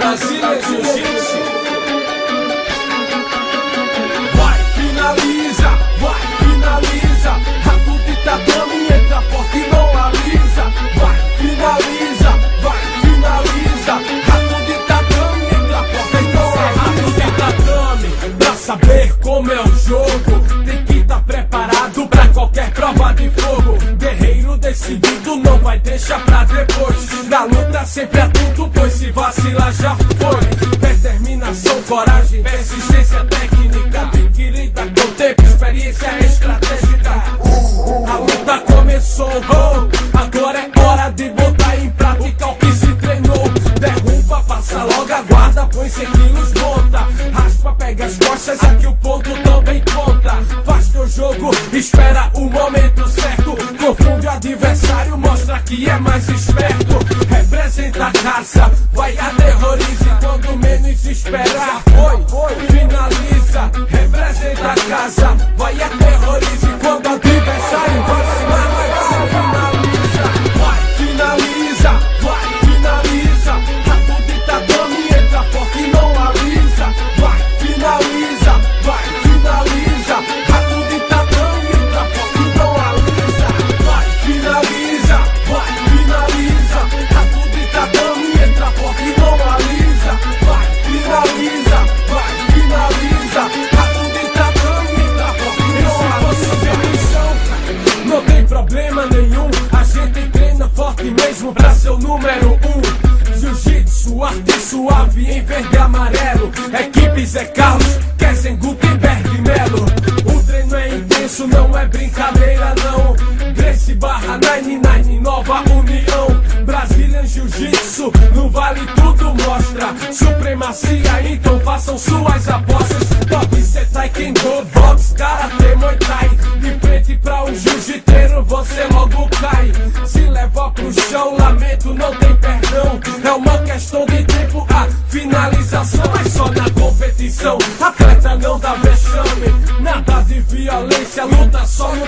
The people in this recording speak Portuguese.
Brasília Jiu-Jitsu. Vai, finaliza, rato de tatame, entra forte e não alisa. Vai, finaliza, rato de tatame, entra forte e não alisa. Rato de tatame, pra saber como é o jogo, tem que estar preparado pra qualquer prova de fogo. Guerreiro decidido não vai deixar pra depois. Da luta sempre atento, pois se vacilar já foi. Determinação, coragem, persistência técnica, adquirida com tempo, experiência estratégica. A luta começou, agora é hora de botar em prática o que se treinou. Derruba, passa logo a guarda, põe 100 quilos, monta. Raspa, pega as costas, aqui o ponto também conta. Faz teu jogo, espera o momento certo. Confunde o adversário, mostra que é mais esperto. Representa a caça, vai aterrorize quando menos espera. Foi, finaliza. Representa a casa, vai aterrorize quando o adversário vacilar. Vai, finaliza. Rato de tatame, entra forte e não alisa. Vai, finaliza. Rato de tatame, entra forte e não alisa. Vai, finaliza. Rato de tatame, entra forte e não alisa. Vai, finaliza. Rato de tatame, entra forte e não alisa. Não tem problema nenhum, a gente treina forte mesmo pra ser o número 1. Jiu-Jitsu, arte suave em verde e amarelo. Equipe Zé Carlos, Kessen, Gutenberg e Melo. O treino é intenso, não é brincadeira não. Gracie barra 99, Nova União. Brazilian Jiu-Jitsu, no Vale tudo mostra supremacia, então façam suas apostas. Boxe, taekwondo, boxe, karatê, muay thai. De frente pra um jiu-jiteiro você logo cai. Se leva pro chão, lamento, não tem perdão. É uma questão de tempo, a finalização é só na competição. Atleta não dá vexame, nada de violência, luta só no